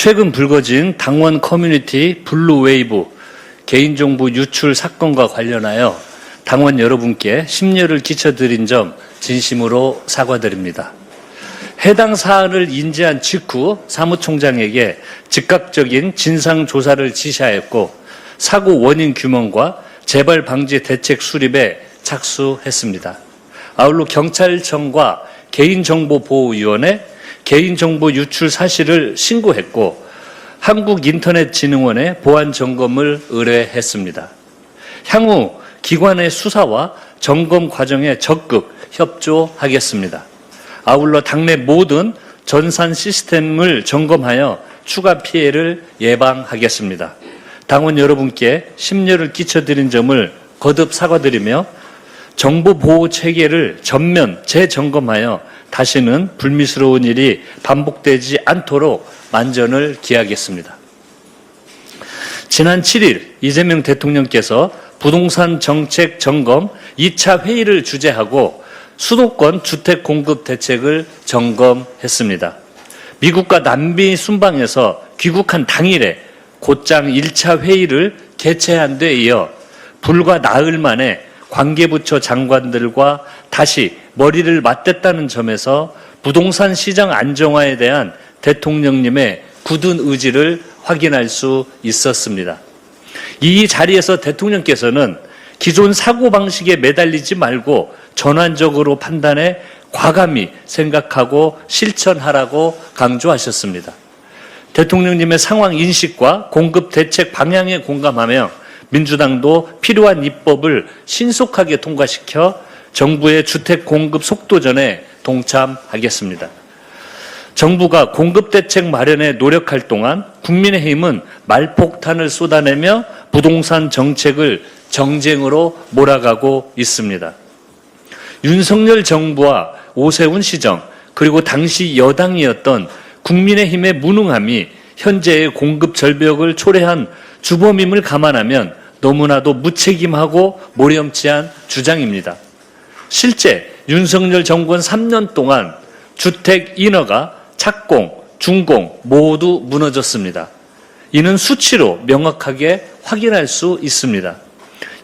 최근 불거진 당원 커뮤니티 블루웨이브 개인정보 유출 사건과 관련하여 당원 여러분께 심려를 끼쳐드린 점 진심으로 사과드립니다. 해당 사안을 인지한 직후 사무총장에게 즉각적인 진상조사를 지시하였고 사고 원인 규명과 재발 방지 대책 수립에 착수했습니다. 아울러 경찰청과 개인정보보호위원회 개인정보 유출 사실을 신고했고 한국인터넷진흥원에 보안 점검을 의뢰했습니다. 향후 기관의 수사와 점검 과정에 적극 협조하겠습니다. 아울러 당내 모든 전산 시스템을 점검하여 추가 피해를 예방하겠습니다. 당원 여러분께 심려를 끼쳐드린 점을 거듭 사과드리며 정보보호 체계를 전면 재점검하여 다시는 불미스러운 일이 반복되지 않도록 만전을 기하겠습니다. 지난 7일 이재명 대통령께서 부동산 정책 점검 2차 회의를 주재하고 수도권 주택 공급 대책을 점검했습니다. 미국과 남미 순방에서 귀국한 당일에 곧장 1차 회의를 개최한 데 이어 불과 나흘 만에 관계부처 장관들과 다시 머리를 맞댔다는 점에서 부동산 시장 안정화에 대한 대통령님의 굳은 의지를 확인할 수 있었습니다. 이 자리에서 대통령께서는 기존 사고방식에 매달리지 말고 전환적으로 판단해 과감히 생각하고 실천하라고 강조하셨습니다. 대통령님의 상황 인식과 공급 대책 방향에 공감하며 민주당도 필요한 입법을 신속하게 통과시켜 정부의 주택 공급 속도전에 동참하겠습니다. 정부가 공급 대책 마련에 노력할 동안 국민의힘은 말폭탄을 쏟아내며 부동산 정책을 정쟁으로 몰아가고 있습니다. 윤석열 정부와 오세훈 시정 그리고 당시 여당이었던 국민의힘의 무능함이 현재의 공급 절벽을 초래한 주범임을 감안하면 너무나도 무책임하고 모렴치한 주장입니다. 실제 윤석열 정권 3년 동안 주택 인허가, 착공, 준공 모두 무너졌습니다. 이는 수치로 명확하게 확인할 수 있습니다.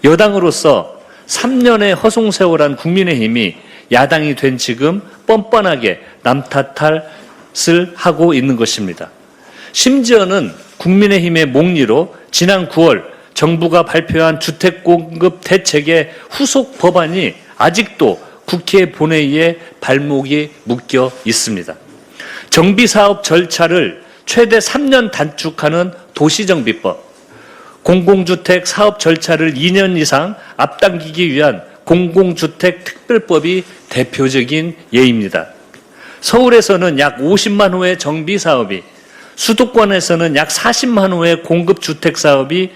여당으로서 3년의 허송세월한 국민의힘이 야당이 된 지금 뻔뻔하게 남 탓을 하고 있는 것입니다. 심지어는 국민의힘의 몽리로 지난 9월 정부가 발표한 주택 공급 대책의 후속 법안이 아직도 국회 본회의에 발목이 묶여 있습니다. 정비사업 절차를 최대 3년 단축하는 도시정비법, 공공주택 사업 절차를 2년 이상 앞당기기 위한 공공주택 특별법이 대표적인 예입니다. 서울에서는 약 50만 호의 정비사업이, 수도권에서는 약 40만 호의 공급주택 사업이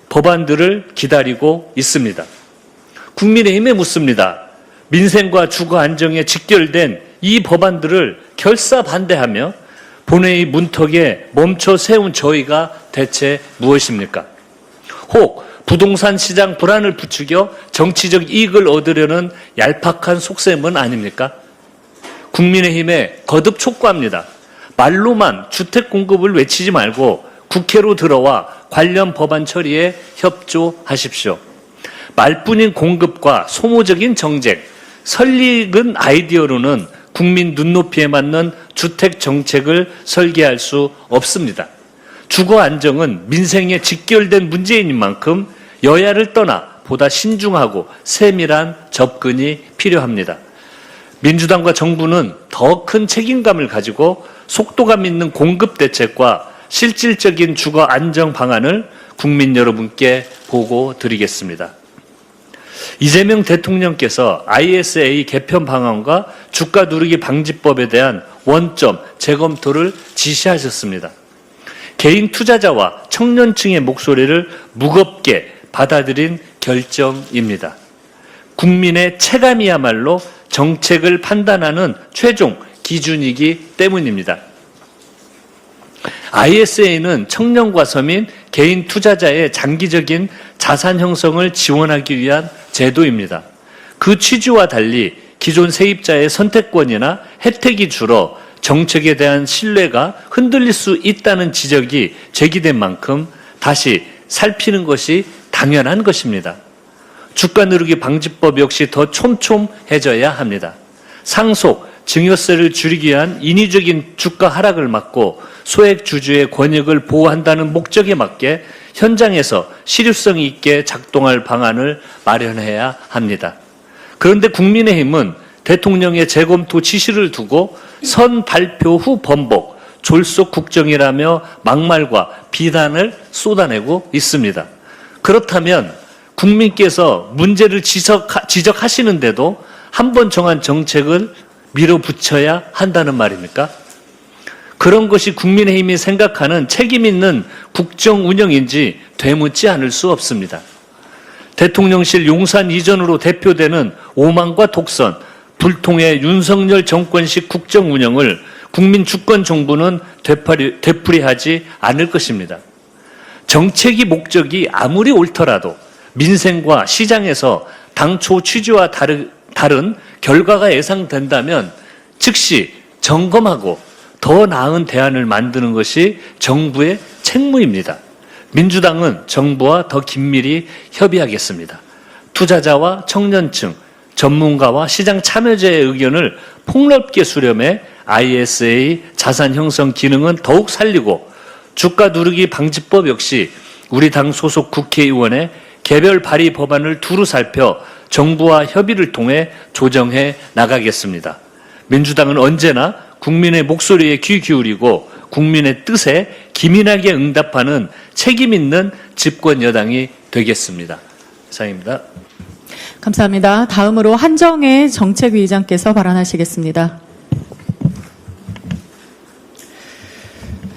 법안들을 기다리고 있습니다. 국민의힘에 묻습니다. 민생과 주거 안정에 직결된 이 법안들을 결사 반대하며 본회의 문턱에 멈춰 세운 저희가 대체 무엇입니까? 혹 부동산 시장 불안을 부추겨 정치적 이익을 얻으려는 얄팍한 속셈은 아닙니까? 국민의힘에 거듭 촉구합니다. 말로만 주택 공급을 외치지 말고 국회로 들어와 관련 법안 처리에 협조하십시오. 말뿐인 공급과 소모적인 정책, 설익은 아이디어로는 국민 눈높이에 맞는 주택 정책을 설계할 수 없습니다. 주거 안정은 민생에 직결된 문제인 만큼 여야를 떠나 보다 신중하고 세밀한 접근이 필요합니다. 민주당과 정부는 더 큰 책임감을 가지고 속도감 있는 공급 대책과 실질적인 주거 안정 방안을 국민 여러분께 보고 드리겠습니다. 이재명 대통령께서 ISA 개편 방안과 주가 누르기 방지법에 대한 원점 재검토를 지시하셨습니다. 개인 투자자와 청년층의 목소리를 무겁게 받아들인 결정입니다. 국민의 체감이야말로 정책을 판단하는 최종 기준이기 때문입니다. ISA는 청년과 서민, 개인 투자자의 장기적인 자산 형성을 지원하기 위한 제도입니다. 그 취지와 달리 기존 세입자의 선택권이나 혜택이 줄어 정책에 대한 신뢰가 흔들릴 수 있다는 지적이 제기된 만큼 다시 살피는 것이 당연한 것입니다. 주가 누르기 방지법 역시 더 촘촘해져야 합니다. 상속, 증여세를 줄이기 위한 인위적인 주가 하락을 막고 소액 주주의 권익을 보호한다는 목적에 맞게 현장에서 실효성 있게 작동할 방안을 마련해야 합니다. 그런데 국민의힘은 대통령의 재검토 지시를 두고 선 발표 후 번복, 졸속 국정이라며 막말과 비난을 쏟아내고 있습니다. 그렇다면 국민께서 문제를 지적하시는데도 한 번 정한 정책을 밀어붙여야 한다는 말입니까? 그런 것이 국민의힘이 생각하는 책임 있는 국정 운영인지 되묻지 않을 수 없습니다. 대통령실 용산 이전으로 대표되는 오만과 독선, 불통의 윤석열 정권식 국정 운영을 국민 주권 정부는 되풀이하지 않을 것입니다. 정책이 목적이 아무리 옳더라도 민생과 시장에서 당초 취지와 다른 결과가 예상된다면 즉시 점검하고 더 나은 대안을 만드는 것이 정부의 책무입니다. 민주당은 정부와 더 긴밀히 협의하겠습니다. 투자자와 청년층, 전문가와 시장 참여자의 의견을 폭넓게 수렴해 ISA 자산 형성 기능은 더욱 살리고 주가 누르기 방지법 역시 우리 당 소속 국회의원의 개별 발의 법안을 두루 살펴 정부와 협의를 통해 조정해 나가겠습니다. 민주당은 언제나 국민의 목소리에 귀 기울이고 국민의 뜻에 기민하게 응답하는 책임 있는 집권 여당이 되겠습니다. 이상입니다. 감사합니다. 다음으로 한정혜 정책위의장께서 발언하시겠습니다.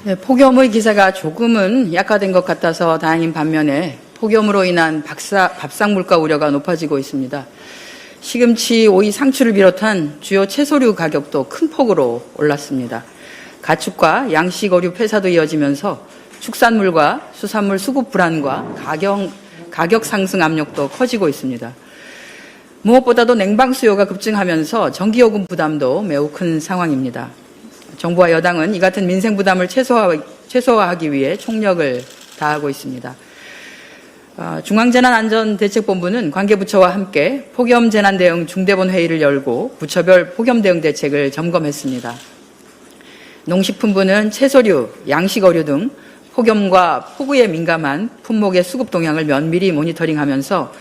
네, 폭염의 기세가 조금은 약화된 것 같아서 다행인 반면에 폭염으로 인한 밥상 물가 우려가 높아지고 있습니다. 시금치, 오이, 상추를 비롯한 주요 채소류 가격도 큰 폭으로 올랐습니다. 가축과 양식 어류 폐사도 이어지면서 축산물과 수산물 수급 불안과 가격 상승 압력도 커지고 있습니다. 무엇보다도 냉방 수요가 급증하면서 전기요금 부담도 매우 큰 상황입니다. 정부와 여당은 이 같은 민생 부담을 최소화하기 위해 총력을 다하고 있습니다. 중앙재난안전대책본부는 관계부처와 함께 폭염재난대응 중대본 회의를 열고 부처별 폭염대응 대책을 점검했습니다. 농식품부는 채소류, 양식어류 등 폭염과 폭우에 민감한 품목의 수급 동향을 면밀히 모니터링하면서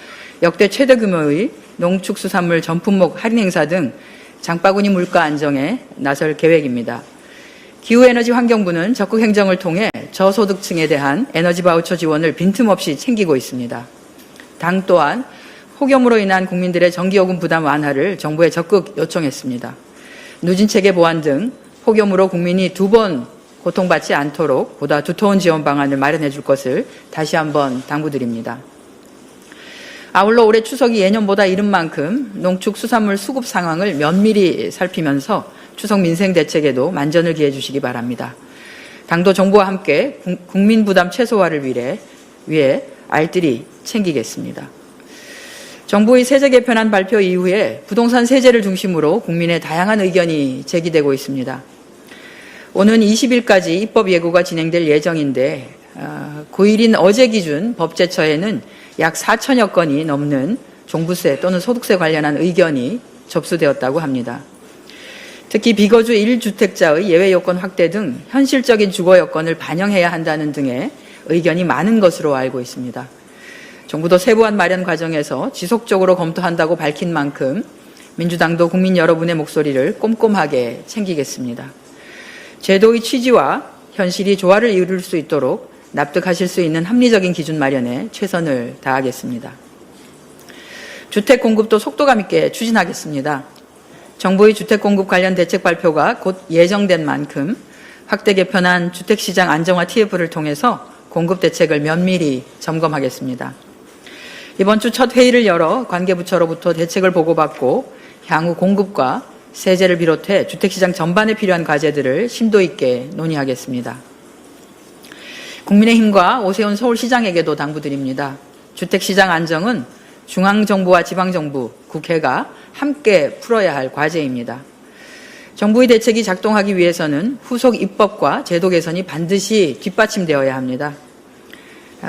역대 최대 규모의 농축수산물 전품목 할인 행사 등 장바구니 물가 안정에 나설 계획입니다. 기후에너지환경부는 적극 행정을 통해 저소득층에 대한 에너지 바우처 지원을 빈틈없이 챙기고 있습니다. 당 또한 폭염으로 인한 국민들의 전기요금 부담 완화를 정부에 적극 요청했습니다. 누진체계 보완 등 폭염으로 국민이 두 번 고통받지 않도록 보다 두터운 지원 방안을 마련해 줄 것을 다시 한번 당부드립니다. 아울러 올해 추석이 예년보다 이른 만큼 농축수산물 수급 상황을 면밀히 살피면서 추석 민생 대책에도 만전을 기해 주시기 바랍니다. 당도 정부와 함께 국민 부담 최소화를 위해 알뜰히 챙기겠습니다. 정부의 세제 개편안 발표 이후에 부동산 세제를 중심으로 국민의 다양한 의견이 제기되고 있습니다. 오는 20일까지 입법 예고가 진행될 예정인데 9일인 어제 기준 법제처에는 약 4천여 건이 넘는 종부세 또는 소득세 관련한 의견이 접수되었다고 합니다. 특히 비거주 1주택자의 예외 요건 확대 등 현실적인 주거 여건을 반영해야 한다는 등의 의견이 많은 것으로 알고 있습니다. 정부도 세부안 마련 과정에서 지속적으로 검토한다고 밝힌 만큼 민주당도 국민 여러분의 목소리를 꼼꼼하게 챙기겠습니다. 제도의 취지와 현실이 조화를 이룰 수 있도록 납득하실 수 있는 합리적인 기준 마련에 최선을 다하겠습니다. 주택 공급도 속도감 있게 추진하겠습니다. 정부의 주택 공급 관련 대책 발표가 곧 예정된 만큼 확대 개편한 주택시장 안정화 TF를 통해서 공급 대책을 면밀히 점검하겠습니다. 이번 주 첫 회의를 열어 관계부처로부터 대책을 보고받고 향후 공급과 세제를 비롯해 주택시장 전반에 필요한 과제들을 심도 있게 논의하겠습니다. 국민의힘과 오세훈 서울시장에게도 당부드립니다. 주택시장 안정은 중앙정부와 지방정부, 국회가 함께 풀어야 할 과제입니다. 정부의 대책이 작동하기 위해서는 후속 입법과 제도 개선이 반드시 뒷받침되어야 합니다.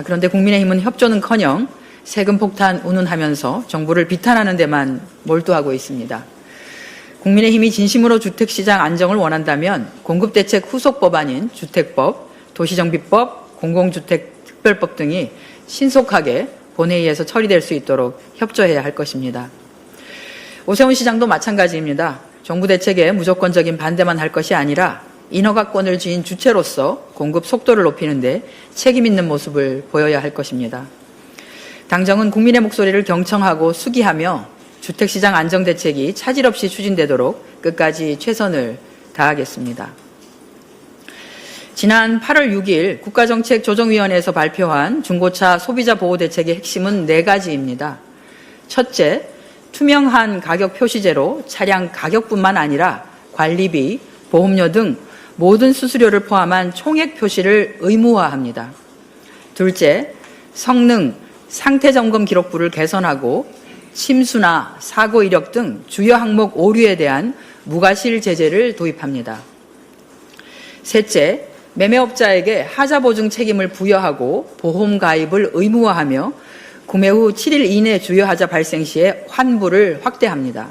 그런데 국민의힘은 협조는커녕 세금 폭탄 운운하면서 정부를 비탄하는 데만 몰두하고 있습니다. 국민의힘이 진심으로 주택시장 안정을 원한다면 공급대책 후속 법안인 주택법, 도시정비법, 공공주택특별법 등이 신속하게 본회의에서 처리될 수 있도록 협조해야 할 것입니다. 오세훈 시장도 마찬가지입니다. 정부 대책에 무조건적인 반대만 할 것이 아니라 인허가권을 쥐인 주체로서 공급 속도를 높이는 데 책임 있는 모습을 보여야 할 것입니다. 당정은 국민의 목소리를 경청하고 수기하며 주택시장 안정대책이 차질 없이 추진되도록 끝까지 최선을 다하겠습니다. 지난 8월 6일 국가정책조정위원회에서 발표한 중고차 소비자 보호 대책의 핵심은 4가지입니다. 첫째, 투명한 가격 표시제로 차량 가격뿐만 아니라 관리비, 보험료 등 모든 수수료를 포함한 총액 표시를 의무화합니다. 둘째, 성능, 상태 점검 기록부를 개선하고 침수나 사고 이력 등 주요 항목 오류에 대한 무과실 제재를 도입합니다. 셋째, 매매업자에게 하자 보증 책임을 부여하고 보험 가입을 의무화하며 구매 후 7일 이내 주요 하자 발생 시에 환불을 확대합니다.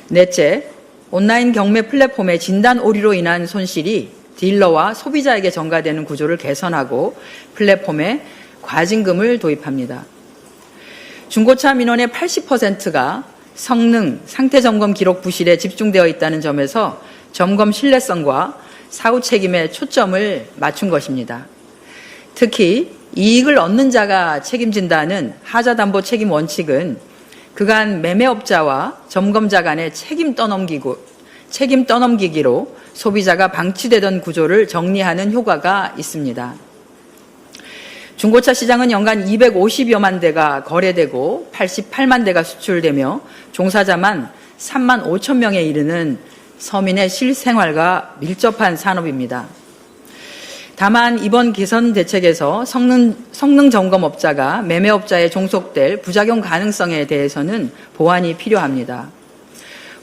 넷째, 온라인 경매 플랫폼의 진단 오류로 인한 손실이 딜러와 소비자에게 전가되는 구조를 개선하고 플랫폼에 과징금을 도입합니다. 중고차 민원의 80%가 성능, 상태 점검 기록 부실에 집중되어 있다는 점에서 점검 신뢰성과 사후 책임에 초점을 맞춘 것입니다. 특히 이익을 얻는 자가 책임진다는 하자담보 책임 원칙은 그간 매매업자와 점검자 간의 책임 떠넘기기로 소비자가 방치되던 구조를 정리하는 효과가 있습니다. 중고차 시장은 연간 250여만 대가 거래되고 88만 대가 수출되며 종사자만 3만 5천 명에 이르는 서민의 실생활과 밀접한 산업입니다. 다만 이번 개선 대책에서 성능 점검업자가 매매업자에 종속될 부작용 가능성에 대해서는 보완이 필요합니다.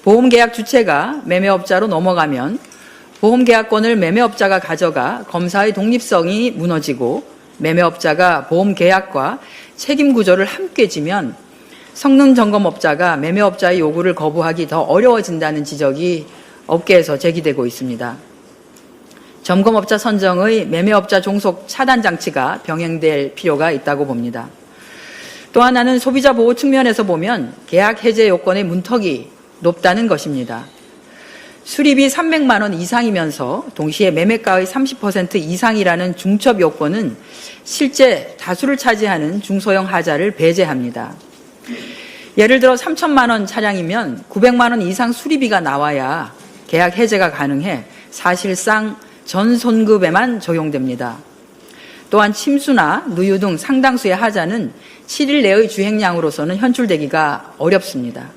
보험계약 주체가 매매업자로 넘어가면 보험계약권을 매매업자가 가져가 검사의 독립성이 무너지고 매매업자가 보험계약과 책임구조를 함께 지면 성능점검업자가 매매업자의 요구를 거부하기 더 어려워진다는 지적이 업계에서 제기되고 있습니다. 점검업자 선정의 매매업자 종속 차단 장치가 병행될 필요가 있다고 봅니다. 또 하나는 소비자 보호 측면에서 보면 계약 해제 요건의 문턱이 높다는 것입니다. 수리비 300만 원 이상이면서 동시에 매매가의 30% 이상이라는 중첩 요건은 실제 다수를 차지하는 중소형 하자를 배제합니다. 예를 들어 3천만 원 차량이면 900만 원 이상 수리비가 나와야 계약 해제가 가능해 사실상 전 손급에만 적용됩니다. 또한 침수나 누유 등 상당수의 하자는 7일 내의 주행량으로서는 현출되기가 어렵습니다.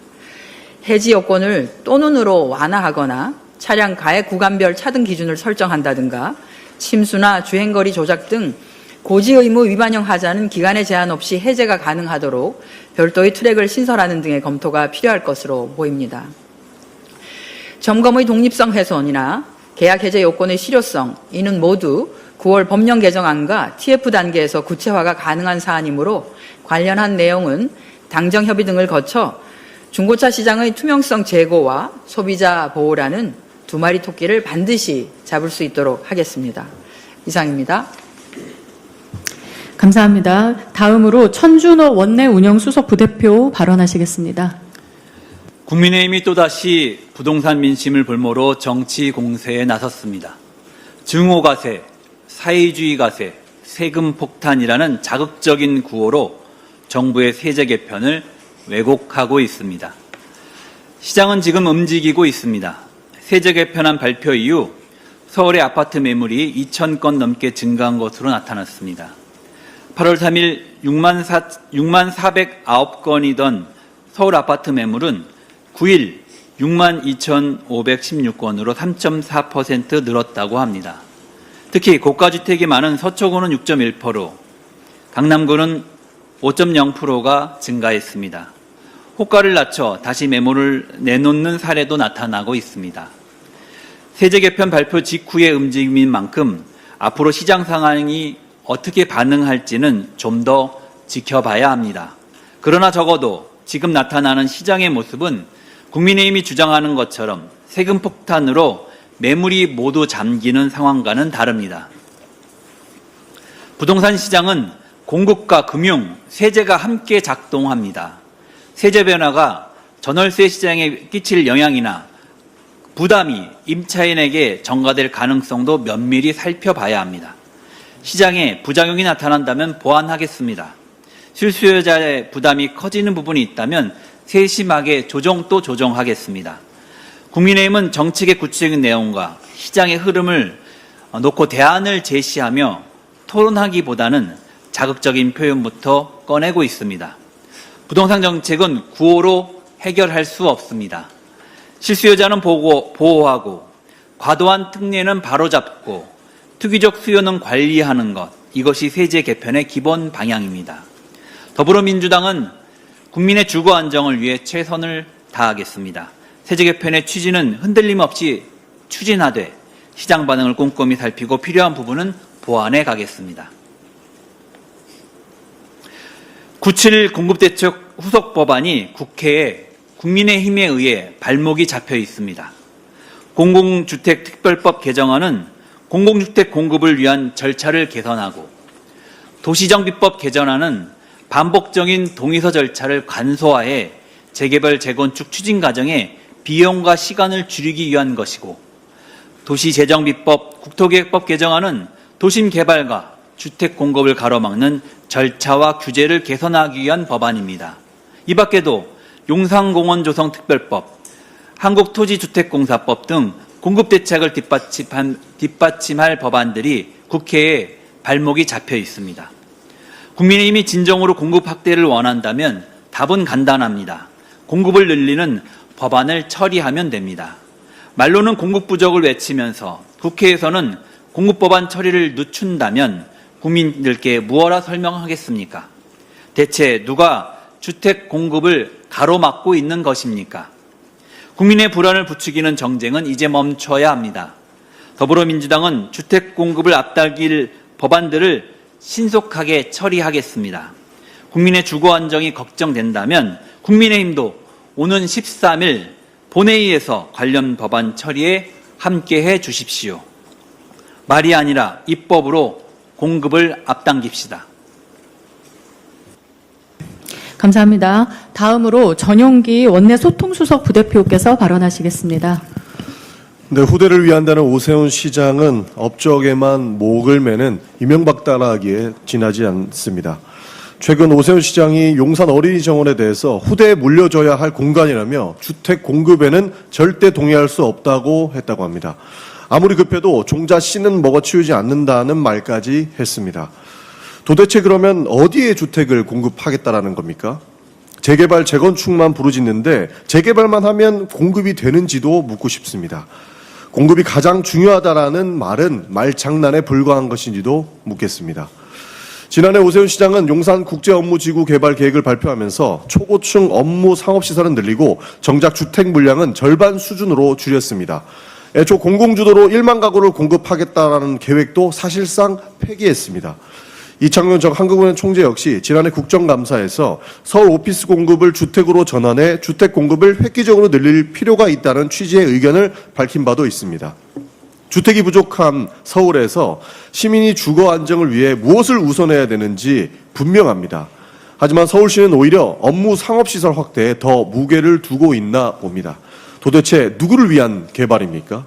해지 요건을 또는으로 완화하거나 차량 가액 구간별 차등 기준을 설정한다든가 침수나 주행거리 조작 등 고지 의무 위반형 하자는 기간에 제한 없이 해제가 가능하도록 별도의 트랙을 신설하는 등의 검토가 필요할 것으로 보입니다. 점검의 독립성 훼손이나 계약 해제 요건의 실효성, 이는 모두 9월 법령 개정안과 TF 단계에서 구체화가 가능한 사안이므로 관련한 내용은 당정 협의 등을 거쳐 중고차 시장의 투명성 제고와 소비자 보호라는 두 마리 토끼를 반드시 잡을 수 있도록 하겠습니다. 이상입니다. 감사합니다. 다음으로 천준호 원내 운영수석 부대표 발언하시겠습니다. 국민의힘이 또다시 부동산 민심을 볼모로 정치 공세에 나섰습니다. 증오가세, 사회주의 가세, 세금 폭탄이라는 자극적인 구호로 정부의 세제 개편을 왜곡하고 있습니다. 시장은 지금 움직이고 있습니다. 세제 개편안 발표 이후 서울의 아파트 매물이 2,000건 넘게 증가한 것으로 나타났습니다. 8월 3일 6만 409건이던 서울 아파트 매물은 9일 6만 2,516건으로 3.4% 늘었다고 합니다. 특히 고가주택이 많은 서초구는 6.1%, 강남구는 5.0%가 증가했습니다. 호가를 낮춰 다시 매물을 내놓는 사례도 나타나고 있습니다. 세제 개편 발표 직후의 움직임인 만큼 앞으로 시장 상황이 어떻게 반응할지는 좀 더 지켜봐야 합니다. 그러나 적어도 지금 나타나는 시장의 모습은 국민의힘이 주장하는 것처럼 세금 폭탄으로 매물이 모두 잠기는 상황과는 다릅니다. 부동산 시장은 공급과 금융, 세제가 함께 작동합니다. 세제 변화가 전월세 시장에 끼칠 영향이나 부담이 임차인에게 전가될 가능성도 면밀히 살펴봐야 합니다. 시장에 부작용이 나타난다면 보완하겠습니다. 실수요자의 부담이 커지는 부분이 있다면 세심하게 조정 또 조정하겠습니다. 국민의힘은 정책의 구체적인 내용과 시장의 흐름을 놓고 대안을 제시하며 토론하기보다는 자극적인 표현부터 꺼내고 있습니다. 부동산 정책은 구호로 해결할 수 없습니다. 실수요자는 보호하고 과도한 특례는 바로잡고 투기적 수요는 관리하는 것, 이것이 세제 개편의 기본 방향입니다. 더불어민주당은 국민의 주거 안정을 위해 최선을 다하겠습니다. 세제 개편의 취지는 흔들림 없이 추진하되 시장 반응을 꼼꼼히 살피고 필요한 부분은 보완해 가겠습니다. 97 공급대책 후속 법안이 국회에 국민의힘에 의해 발목이 잡혀 있습니다. 공공주택특별법 개정안은 공공주택 공급을 위한 절차를 개선하고 도시정비법 개정안은 반복적인 동의서 절차를 간소화해 재개발, 재건축 추진 과정에 비용과 시간을 줄이기 위한 것이고 도시재정비법, 국토계획법 개정안은 도심 개발과 주택 공급을 가로막는 절차와 규제를 개선하기 위한 법안입니다. 이 밖에도 용산공원조성특별법, 한국토지주택공사법 등 공급대책을 뒷받침할 법안들이 국회에 발목이 잡혀 있습니다. 국민의힘이 진정으로 공급 확대를 원한다면 답은 간단합니다. 공급을 늘리는 법안을 처리하면 됩니다. 말로는 공급 부족을 외치면서 국회에서는 공급법안 처리를 늦춘다면 국민들께 무엇라 설명하겠습니까? 대체 누가 주택 공급을 가로막고 있는 것입니까? 국민의 불안을 부추기는 정쟁은 이제 멈춰야 합니다. 더불어민주당은 주택 공급을 앞당길 법안들을 신속하게 처리하겠습니다. 국민의 주거 안정이 걱정된다면 국민의힘도 오는 13일 본회의에서 관련 법안 처리에 함께해 주십시오. 말이 아니라 입법으로 공급을 앞당깁시다. 감사합니다. 다음으로 전용기 원내 소통수석 부대표께서 발언하시겠습니다. 네, 후대를 위한다는 오세훈 시장은 업적에만 목을 매는 이명박 따라하기에 지나지 않습니다. 최근 오세훈 시장이 용산 어린이 정원에 대해서 후대에 물려줘야 할 공간이라며 주택 공급에는 절대 동의할 수 없다고 했다고 합니다. 아무리 급해도 종자 씨는 먹어치우지 않는다는 말까지 했습니다. 도대체 그러면 어디에 주택을 공급하겠다라는 겁니까? 재개발, 재건축만 부르짖는데 재개발만 하면 공급이 되는지도 묻고 싶습니다. 공급이 가장 중요하다라는 말은 말장난에 불과한 것인지도 묻겠습니다. 지난해 오세훈 시장은 용산국제업무지구 개발 계획을 발표하면서 초고층 업무 상업시설은 늘리고 정작 주택 물량은 절반 수준으로 줄였습니다. 애초 공공주도로 1만 가구를 공급하겠다라는 계획도 사실상 폐기했습니다. 이창용 전 한국은행 총재 역시 지난해 국정감사에서 서울 오피스 공급을 주택으로 전환해 주택 공급을 획기적으로 늘릴 필요가 있다는 취지의 의견을 밝힌 바도 있습니다. 주택이 부족한 서울에서 시민이 주거 안정을 위해 무엇을 우선해야 되는지 분명합니다. 하지만 서울시는 오히려 업무 상업시설 확대에 더 무게를 두고 있나 봅니다. 도대체 누구를 위한 개발입니까?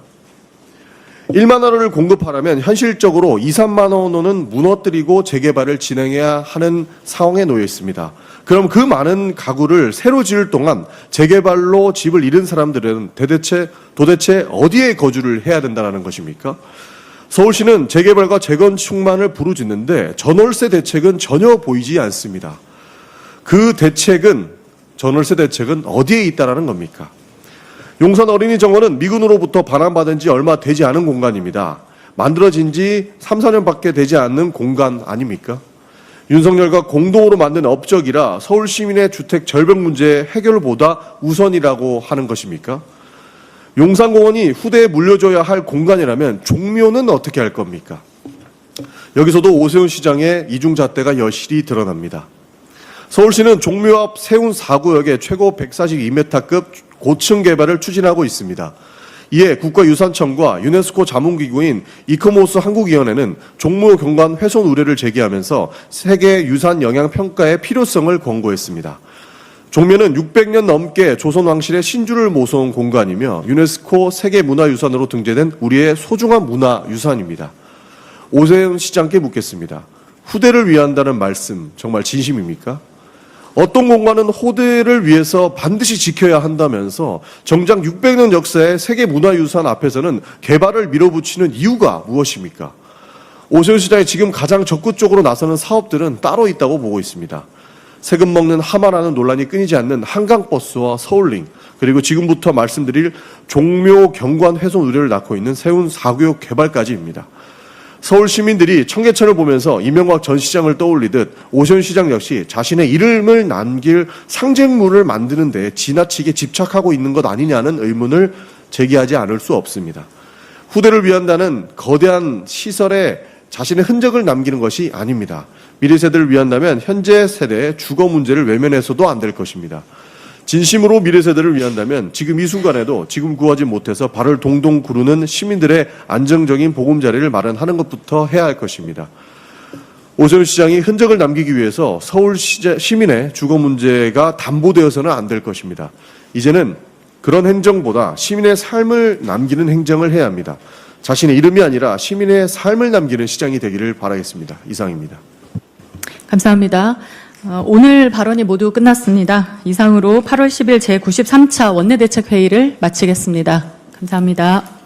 1만 원을 공급하려면 현실적으로 2, 3만 원은 무너뜨리고 재개발을 진행해야 하는 상황에 놓여 있습니다. 그럼 그 많은 가구를 새로 지을 동안 재개발로 집을 잃은 사람들은 도대체 어디에 거주를 해야 된다는 것입니까? 서울시는 재개발과 재건축만을 부르짖는데 전월세 대책은 전혀 보이지 않습니다. 그 대책은, 전월세 대책은 어디에 있다라는 겁니까? 용산 어린이 정원은 미군으로부터 반환받은 지 얼마 되지 않은 공간입니다. 만들어진 지 3, 4년밖에 되지 않는 공간 아닙니까? 윤석열과 공동으로 만든 업적이라 서울 시민의 주택 절벽 문제 해결보다 우선이라고 하는 것입니까? 용산공원이 후대에 물려줘야 할 공간이라면 종묘는 어떻게 할 겁니까? 여기서도 오세훈 시장의 이중잣대가 여실히 드러납니다. 서울시는 종묘 앞 세운 4구역의 최고 142m급 고층 개발을 추진하고 있습니다. 이에 국가유산청과 유네스코 자문기구인 이코모스 한국위원회는 종묘 경관 훼손 우려를 제기하면서 세계 유산 영향 평가의 필요성을 권고했습니다. 종묘는 600년 넘게 조선 왕실의 신주를 모셔온 공간이며 유네스코 세계문화유산으로 등재된 우리의 소중한 문화유산입니다. 오세훈 시장께 묻겠습니다. 후대를 위한다는 말씀 정말 진심입니까? 어떤 공간은 후대를 위해서 반드시 지켜야 한다면서 정작 600년 역사의 세계문화유산 앞에서는 개발을 밀어붙이는 이유가 무엇입니까? 오세훈 시장이 지금 가장 적극적으로 나서는 사업들은 따로 있다고 보고 있습니다. 세금 먹는 하마라는 논란이 끊이지 않는 한강버스와 서울링, 그리고 지금부터 말씀드릴 종묘 경관 훼손 우려를 낳고 있는 세운 4구역 개발까지입니다. 서울 시민들이 청계천을 보면서 이명박 전 시장을 떠올리듯 오세훈 시장 역시 자신의 이름을 남길 상징물을 만드는 데 지나치게 집착하고 있는 것 아니냐는 의문을 제기하지 않을 수 없습니다. 후대를 위한다는 거대한 시설에 자신의 흔적을 남기는 것이 아닙니다. 미래 세대를 위한다면 현재 세대의 주거 문제를 외면해서도 안 될 것입니다. 진심으로 미래 세대를 위한다면 지금 이 순간에도 지금 구하지 못해서 발을 동동 구르는 시민들의 안정적인 보금자리를 마련하는 것부터 해야 할 것입니다. 오세훈 시장이 흔적을 남기기 위해서 서울 시민의 주거 문제가 담보되어서는 안 될 것입니다. 이제는 그런 행정보다 시민의 삶을 남기는 행정을 해야 합니다. 자신의 이름이 아니라 시민의 삶을 남기는 시장이 되기를 바라겠습니다. 이상입니다. 감사합니다. 오늘 발언이 모두 끝났습니다. 이상으로 8월 10일 제93차 원내대책회의를 마치겠습니다. 감사합니다.